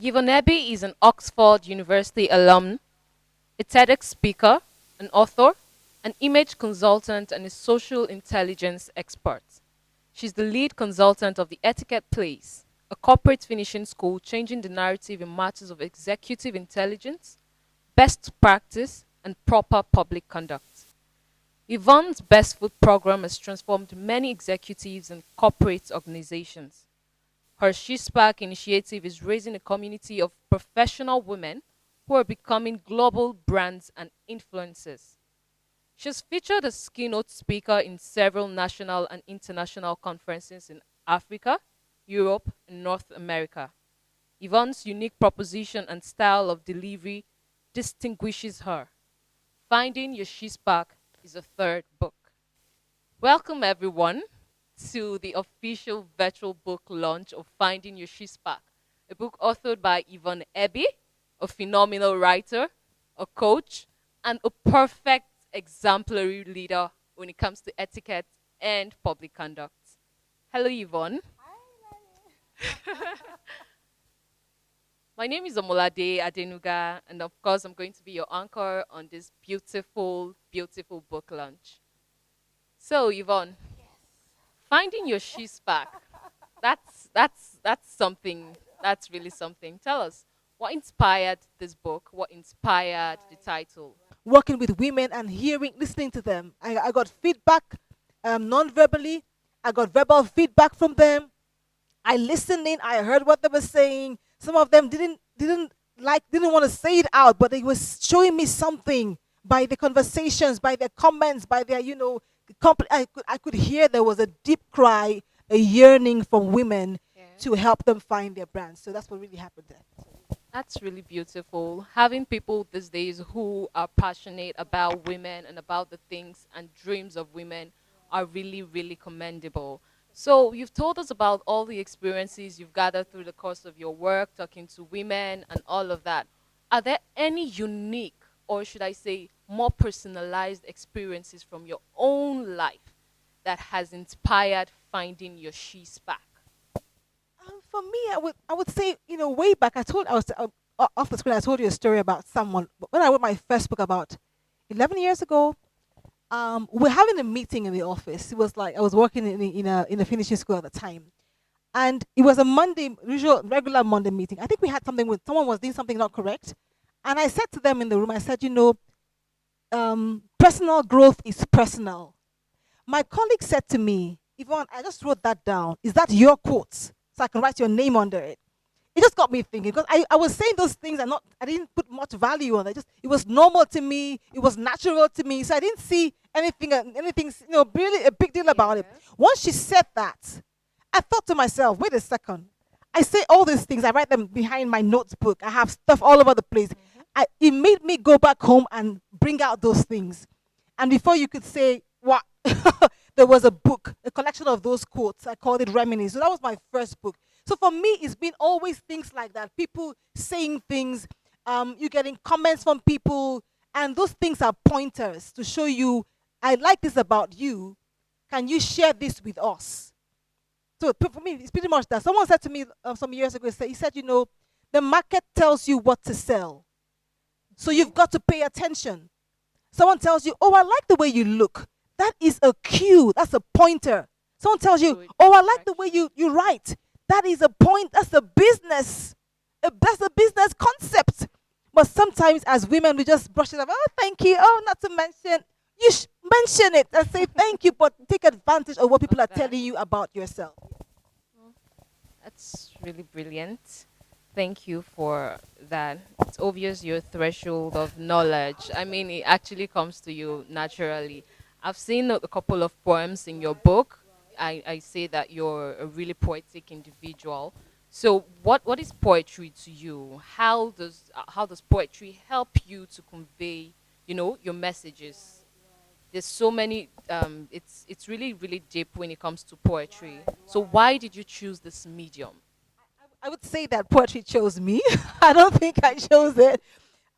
Yvonne Ebbi is an Oxford University alum, a TEDx speaker, an author, an image consultant, and a social intelligence expert. She's the lead consultant of the Etiquette Place, a corporate finishing school changing the narrative in matters of executive intelligence, best practice, and proper public conduct. Yvonne's Best Food program has transformed many executives and corporate organizations. Her She Spark initiative is raising a community of professional women who are becoming global brands and influencers. She's featured as keynote speaker in several national and international conferences in Africa, Europe, and North America. Yvonne's unique proposition and style of delivery distinguishes her. Finding Your She Spark is a third book. Welcome, everyone, to the official virtual book launch of Finding Your She Spark, a book authored by Yvonne Ebbi, a phenomenal writer, a coach, and a perfect exemplary leader when it comes to etiquette and public conduct. Hello, Yvonne. My name is Omolade Adenuga, and of course, I'm going to be your anchor on this beautiful, beautiful book launch. So, Yvonne, finding your shoes back. That's something. That's really something. Tell us what inspired this book. What inspired the title? Working with women and hearing, listening to them. I got feedback non-verbally. I got verbal feedback from them. I listened in. I heard what they were saying. Some of them didn't want to say it out, but they was showing me something by the conversations, by their comments, by their I could hear there was a deep cry, a yearning from women Yeah. to help them find their brand. So that's what really happened there. That's really beautiful. Having people these days who are passionate about women and about the things and dreams of women are really, really commendable. So, you've told us about all the experiences you've gathered through the course of your work, talking to women and all of that. Are there any unique, or should I say, more personalized experiences from your own life that has inspired finding your she spark? For me, I would say, way back, I was off the screen. I told you a story about someone when I wrote my first book about 11 years ago. We're having a meeting in the office. It was like I was working in a finishing school at the time, and it was a Monday, usual regular Monday meeting. I think we had something with someone was doing something not correct, and I said to them in the room, I said, personal growth is personal. My colleague said to me, Yvonne, I just wrote that down. Is that your quote? So I can write your name under it. It just got me thinking because I was saying those things and not I didn't put much value on it. Just it was normal to me, it was natural to me. So I didn't see anything really a big deal about it. Yeah. Once she said that, I thought to myself, wait a second. I say all these things, I write them behind my notebook. I have stuff all over the place. It made me go back home and bring out those things. And before you could say what, there was a book, a collection of those quotes. I called it Reminisce. So that was my first book. So for me, it's been always things like that. People saying things, you getting comments from people, and those things are pointers to show you, I like this about you. Can you share this with us? So for me, it's pretty much that. Someone said to me some years ago, he said, the market tells you what to sell. So you've got to pay attention. Someone tells you, oh, I like the way you look. That is a cue. That's a pointer. Someone tells you, So it oh, I like the directs way you. you write. That is a point. That's a business. That's a business concept. But sometimes as women, we just brush it off. Oh, thank you. Oh, not to mention. Mention it and say thank you, but take advantage of what Of people are that. telling you about yourself. Mm, That's really brilliant. Thank you for that. It's obvious your threshold of knowledge. I mean, it actually comes to you naturally. I've seen a couple of poems in your book. I say that you're a really poetic individual. So, what is poetry to you? How does poetry help you to convey, your messages? There's so many. It's really really deep when it comes to poetry. So, why did you choose this medium? I would say that poetry chose me. I don't think I chose it.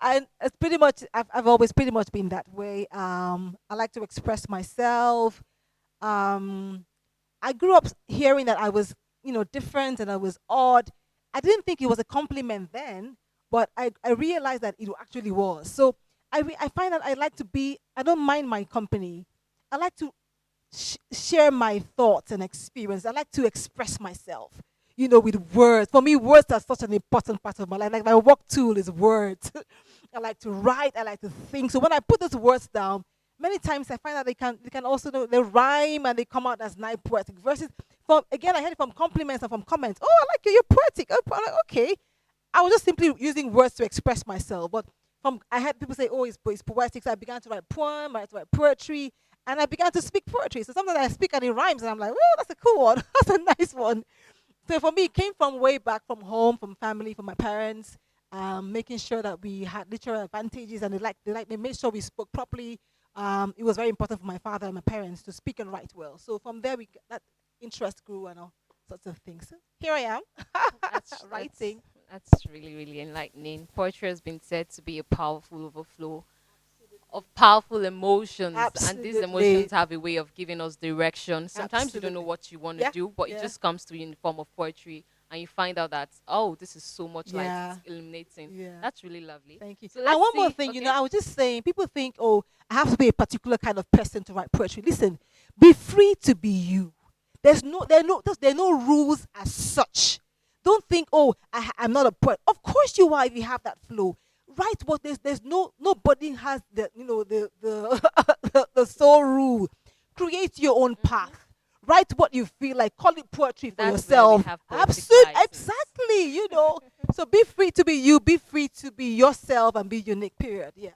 And it's pretty much, I've always pretty much been that way. I like to express myself. Um, I grew up hearing that I was, different and I was odd. I didn't think it was a compliment then, but I realized that it actually was. So I find that I like to be, I don't mind my company. I like to share my thoughts and experience. I like to express myself, with words. For me, words are such an important part of my life. Like my work tool is words. I like to write. I like to think. So when I put those words down, many times I find that they can also they rhyme and they come out as nice poetic verses. From again, I heard it from compliments and from comments. Oh, I like you. You're poetic. Oh, I'm like, okay. I was just simply using words to express myself. But I had people say, "Oh, it's poetic." So I began to write poem, I to write poetry, and I began to speak poetry. So sometimes I speak and it rhymes, and I'm like, "Oh, that's a cool one. That's a nice one." So for me, it came from way back, from home, from family, from my parents, making sure that we had literal advantages, and they made sure we spoke properly. It was very important for my father and my parents to speak and write well. So from there, that interest grew and all sorts of things. So here I am, That's that's writing. that's really really enlightening. Poetry has been said to be a powerful overflow of powerful emotions, and these Absolutely, emotions have a way of giving us direction. Sometimes you don't know absolutely. what you want to Yeah, do, but it yeah, just comes to you in the form of poetry, and you find out that, oh, this is so much light, yeah, it's illuminating. yeah. That's really lovely. Thank you. So And let's one more see. thing, Okay. I was just saying, people think, oh, I have to be a particular kind of person to write poetry. Listen, be free to be you. There are no rules as such. Don't think, oh, I'm not a poet. Of course you are if you have that flow. Write what there's nobody has the the sole rule. Create your own Hmm. path. Write what you feel like. Call it poetry for That's where we yourself. have poetic Absolutely, license. exactly. So be free to be you. Be free to be yourself and be unique. Period. Yeah.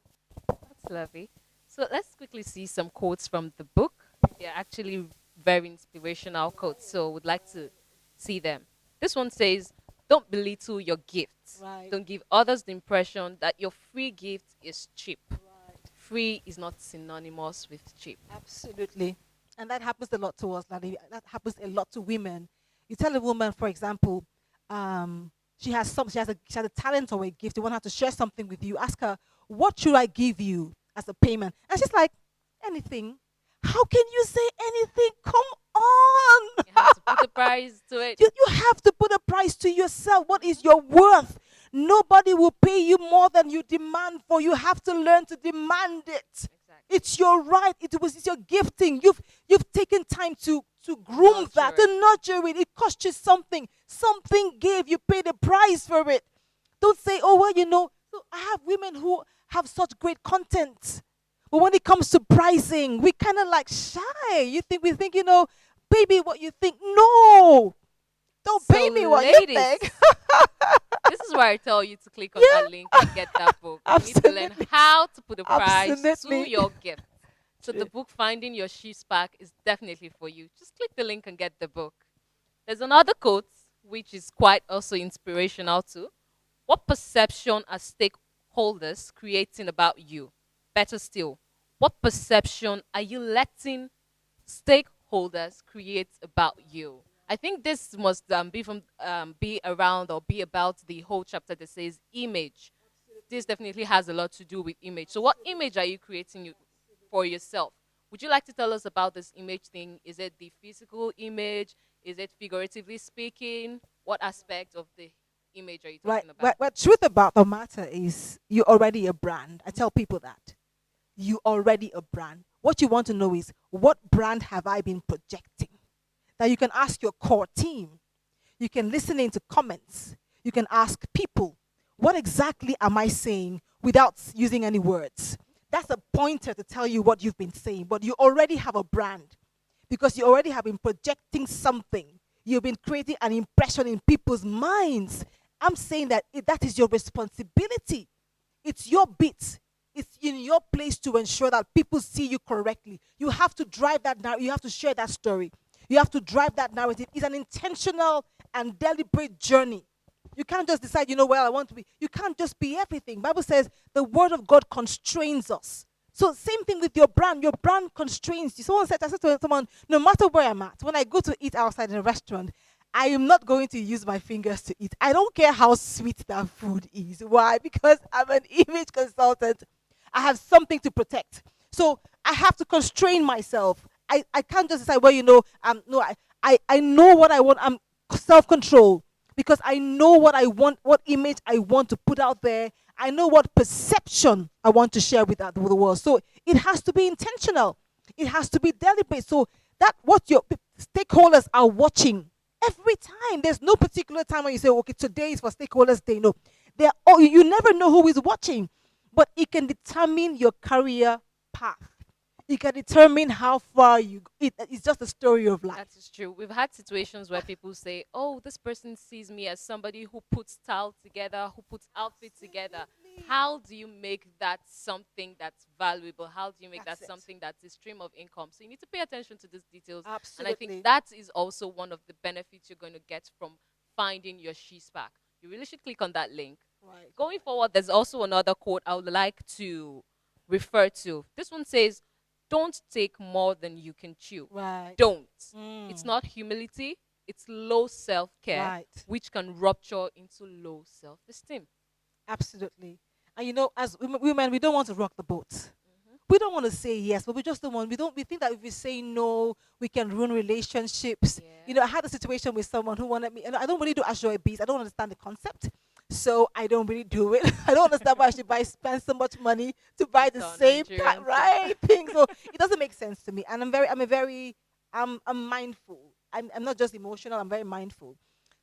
That's lovely. So let's quickly see some quotes from the book. They're actually very inspirational quotes, so would like to see them. This one says, "Don't belittle your gifts. Right. Don't give others the impression that your free gift is cheap. Right. Free is not synonymous with cheap." Absolutely. And that happens a lot to us. That happens a lot to women. You tell a woman, for example, she has a talent or a gift. You want her to share something with you. Ask her, what should I give you as a payment? And she's like, anything. How can you say anything? Come on. You have to put a price to it. You have to put a price to yourself. What is your worth? Nobody will pay you more than you demand for. You have to learn to demand it. Exactly. It's your right. It's your gifting. You've taken time to groom that, Nurture it. to nurture it. It cost you something. Something gave. You paid a price for it. Don't say, oh well, So I have women who have such great content. But when it comes to pricing, we kind of like shy. We think, baby, what you think. No, don't So, pay me what you think. ladies, this is where I tell you to click on that Yeah, link and get that book. You need to learn absolutely, how to put a price to absolutely. your gift. So the True. book Finding Your Sheep's Pack is definitely for you. Just click the link and get the book. There's another quote which is quite also inspirational too. What perception are stakeholders creating about you? Better still, what perception are you letting stakeholders create about you? I think this must be around or be about the whole chapter that says image. This definitely has a lot to do with image. So, what image are you creating for yourself? Would you like to tell us about this image thing? Is it the physical image? Is it figuratively speaking? What aspect of the image are you Right. talking about? What truth about the matter is you're already a brand. I tell people that. You already a brand. What you want to know is what brand have I been projecting? That you can ask your core team. You can listen into comments. You can ask people, what exactly am I saying without using any words? That's a pointer to tell you what you've been saying, but you already have a brand because you already have been projecting something. You've been creating an impression in people's minds. I'm saying that that is your responsibility. It's your bit. It's in your place to ensure that people see you correctly. You have to drive that now. You have to share that story. You have to drive that narrative. It's an intentional and deliberate journey. You can't just decide, well, I want to be. You can't just be everything. Bible says the word of God constrains us. So same thing with your brand constrains you. I said to someone, no matter where I'm at, when I go to eat outside in a restaurant, I am not going to use my fingers to eat. I don't care how sweet that food is. Why? Because I'm an image consultant. I have something to protect. So I have to constrain myself. I can't just decide, well, no, I know what I want. I'm self control. because I know what I want, what image I want to put out there. I know what perception I want to share with the world. So it has to be intentional. It has to be deliberate. So that what your stakeholders are watching every time. There's no particular time when you say, okay, today is for stakeholders day. No, they're oh, you never know who is watching, but it can determine your career path. It can determine how far it's just a story of That life. is true. We've had situations where people say, "Oh, this person sees me as somebody who puts style together, who puts outfit together." Absolutely. How do you make that something that's valuable? How do you make that That's it. something that's a stream of income? So you need to pay attention to these details, and I think Absolutely. that is also one of the benefits you're going to get from finding your she pack. You really should click on that link. Right. Going forward, there's also another quote I would like to refer to. This one says, "Don't take more than you can chew." Right. Don't. It's Mm. not humility, it's low self care, Right. which can rupture into low self esteem. Absolutely. And as women, we don't want to rock the boat. Hmm. We don't want to say yes, but we just don't want. We don't. We think that if we say no, we can ruin relationships. Yeah. I had a situation with someone who wanted me, and I don't really do Ashore beads. I don't understand the concept, so I don't really do it. I don't understand why I should spend so much money to buy It's the our same Nigerian thing. right thing. So it doesn't make sense to me, and I'm mindful. I'm not just emotional. I'm very mindful.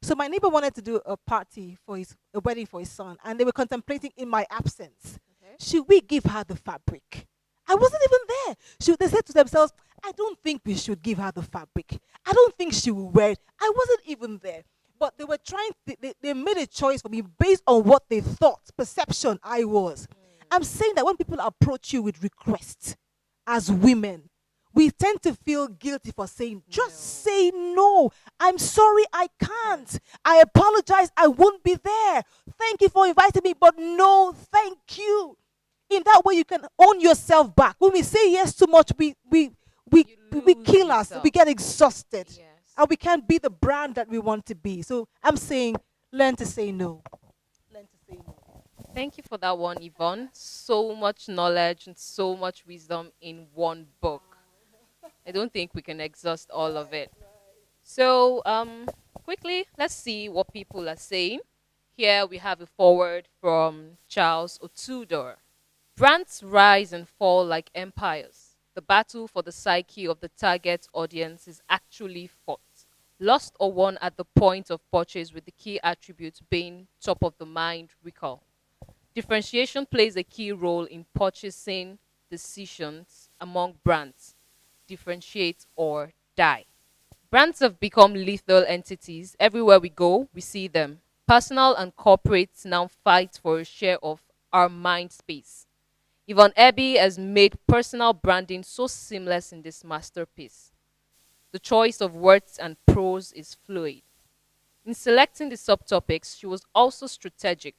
So my neighbor wanted to do a party for a wedding for his son, and they were contemplating in my absence. Okay. Should we give her the fabric? I wasn't even there. They said to themselves, I don't think we should give her the fabric. I don't think she will wear it. I wasn't even there. But they were they made a choice for me based on what they thought, perception I was. I'm Mm, saying that when people approach you with requests as women, we tend to feel guilty for saying, just no. say no. I'm sorry, I Hmm. can't. I apologize, I won't be there. Thank you for inviting me, but no, thank you. In that way, you can own yourself back. When we say yes too much, we, You we lose kill us. We yourself. get exhausted. Yes. And we can't be the brand that we want to be. So I'm saying, learn to say no. Learn to say no. Thank you for that one, Yvonne. So much knowledge and so much wisdom in one book. I don't think we can exhaust all of it. So, quickly, let's see what people are saying. Here we have a forward from Charles Otudor. Brands rise and fall like empires. The battle for the psyche of the target audience is actually fought, lost or won at the point of purchase, with the key attributes being top of the mind recall. Differentiation plays a key role in purchasing decisions among brands. Differentiate or die. Brands have become lethal entities. Everywhere we go, we see them. Personal and corporates now fight for a share of our mind space. Yvonne Ebbi has made personal branding so seamless in this masterpiece. The choice of words and prose is fluid. In selecting the subtopics, she was also strategic,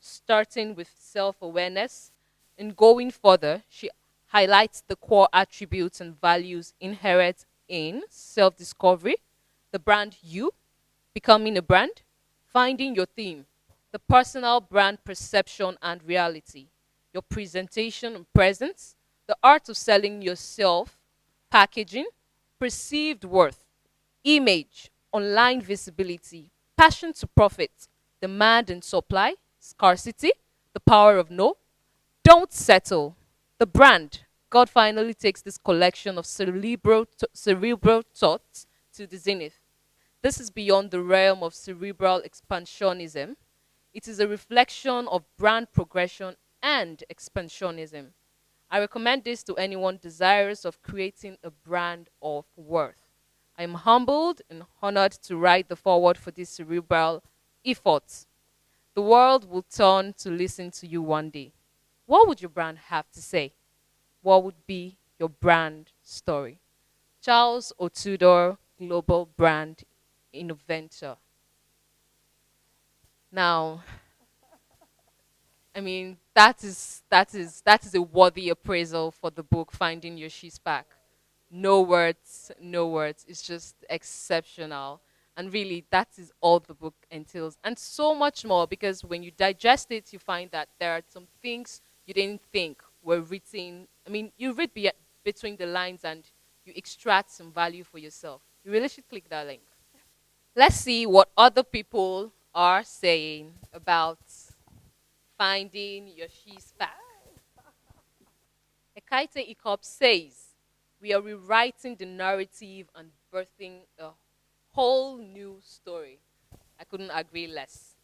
starting with self awareness and going further. She highlights the core attributes and values inherent in self discovery, the brand you, becoming a brand, finding your theme, the personal brand perception and reality, your presentation and presence, the art of selling yourself, packaging, perceived worth, image, online visibility, passion to profit, demand and supply, scarcity, the power of no. Don't settle. The brand. God finally takes this collection of cerebral thoughts to the zenith. This is beyond the realm of cerebral expansionism. It is a reflection of brand progression and expansionism. I recommend this to anyone desirous of creating a brand of worth. I am humbled and honored to write the foreword for this cerebral effort. The world will turn to listen to you one day. What would your brand have to say? What would be your brand story? Charles Otudor, Global Brand Innovator. Now, I mean, that is a worthy appraisal for the book Finding Your She's Back. No words, no words. It's just exceptional. And really, that is all the book entails. And so much more, because when you digest it, you find that there are some things you didn't think were written. I mean, you read between the lines and you extract some value for yourself. You really should click that link. Let's see what other people are saying about finding your she's back. Ekaite Ikop says, we are rewriting the narrative and birthing a whole new story. I couldn't agree less.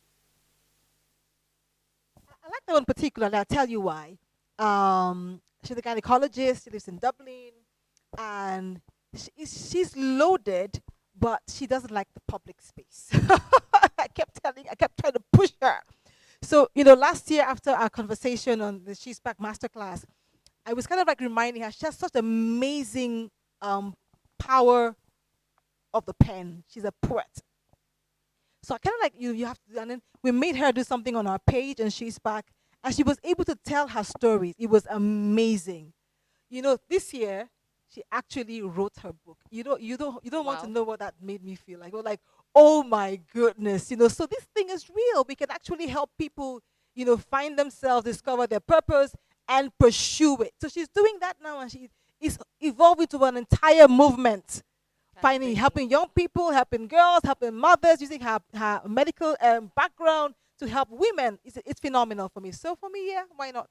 I like that one particularly. I'll tell you why. She's a gynecologist. She lives in Dublin, and she's loaded, but she doesn't like the public space. I kept trying to push her. So last year after our conversation on the She's Back masterclass, I was kind of like reminding her she has such amazing um, power of the pen. She's a poet. So I kind of like you have to, and then we made her do something on our page, and She's Back, and she was able to tell her stories. It was amazing. This year she actually wrote her book. You don't want to Wow. know what that made me feel like. We're like, oh my goodness. So this thing is real. We can actually help people, find themselves, discover their purpose, and pursue it. So she's doing that now, and she is evolving to an entire movement, That's finding crazy. helping young people, helping girls, helping mothers, using her medical background to help women. It's phenomenal for me. So for me, yeah, why not?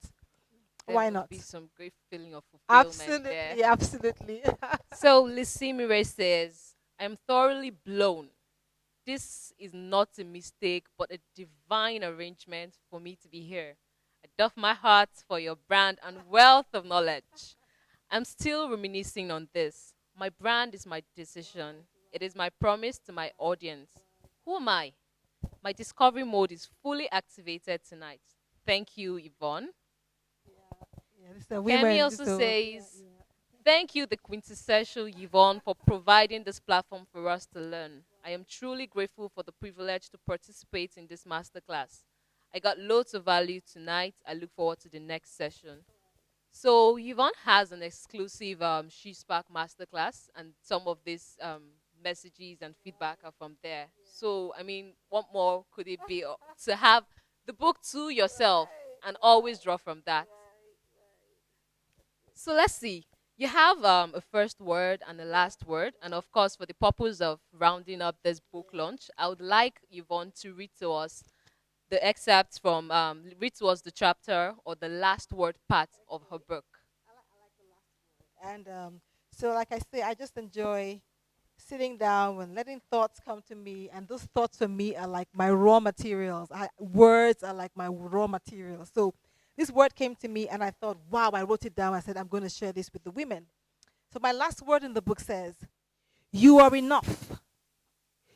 There Why must not? be some great feeling of fulfillment there. Absolutely, absolutely. So Lissimire says, I'm thoroughly blown. This is not a mistake, but a divine arrangement for me to be here. I doff my heart for your brand and wealth of knowledge. I'm still reminiscing on this. My brand is my decision. It is my promise to my audience. Who am I? My discovery mode is fully activated tonight. Thank you, Yvonne. Yeah, this is the Kemi women. This is also the says, thank you, the quintessential Yvonne, for providing this platform for us to learn. I am truly grateful for the privilege to participate in this masterclass. I got loads of value tonight. I look forward to the next session. So Yvonne has an exclusive She Spark masterclass, and some of these messages and feedback are from there. So I mean, what more could it be to have the book to yourself and always draw from that? So let's see. You have a first word and a last word, and of course, for the purpose of rounding up this book launch, I would like Yvonne to read to us the excerpts from read to us the chapter or the last word part of her book. And so, like I say, I just enjoy sitting down and letting thoughts come to me. And those thoughts for me are like my raw materials. Words are like my raw materials. So this word came to me, and I thought, wow, I wrote it down. I said, I'm going to share this with the women. So my last word in the book says, you are enough.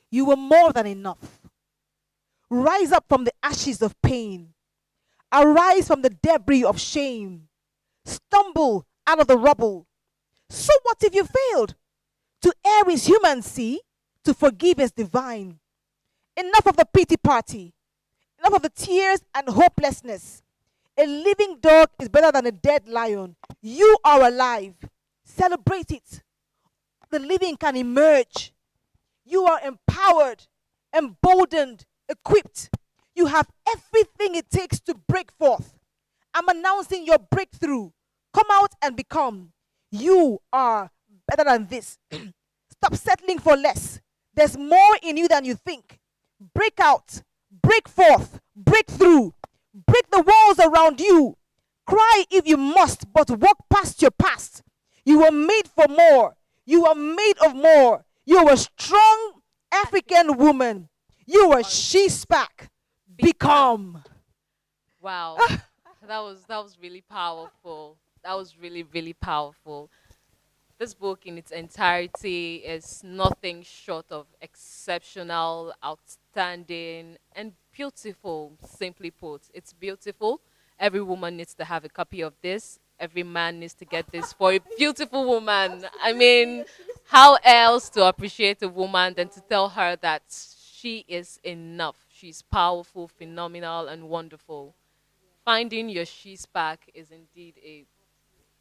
You are more than enough. Rise up from the ashes of pain. Arise from the debris of shame. Stumble out of the rubble. So what if you failed? To err is human, see? To forgive is divine. Enough of the pity party. Enough of the tears and hopelessness. A living dog is better than a dead lion. You are alive. Celebrate it. The living can emerge. You are empowered, emboldened, equipped. You have everything it takes to break forth. I'm announcing your breakthrough. Come out and become. You are better than this. Stop settling for less. There's more in you than you think. Break out, break forth, break through, break the walls around you. Cry if you must, but walk past your past. You were made for more. You are made of more. You are a strong African woman. You are she spark. Become. Become. Wow, that was really powerful. That was really powerful. This book in its entirety is nothing short of exceptional, outstanding, and beautiful. Simply put, it's beautiful. Every woman needs to have a copy of this. Every man needs to get this for a beautiful woman. I mean, how else to appreciate a woman than to tell her that she is enough? She's powerful, phenomenal, and wonderful. Finding your she's back is indeed a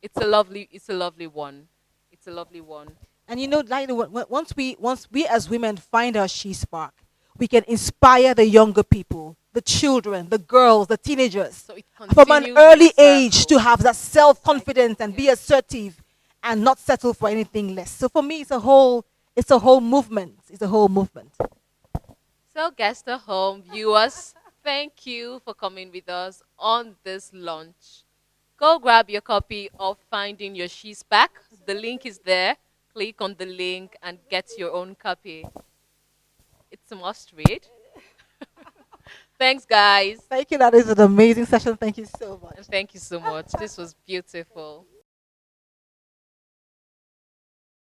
it's a lovely one. It's a lovely one. And like once we as women find our she spark, we can inspire the younger people, the children, the girls, the teenagers, So it from an continues in a early age to circle. have that self Cycle. confidence and be Yes. assertive, and not settle for anything less. So for me, it's a whole movement. It's a whole movement. So, guests at home, viewers, thank you for coming with us on this launch. Go grab your copy of Finding Your She's Back. The link is there. Click on the link and get your own copy. It's a must read. Thanks, guys. Thank you. That is an amazing session. Thank you so much. And thank you so much. This was beautiful.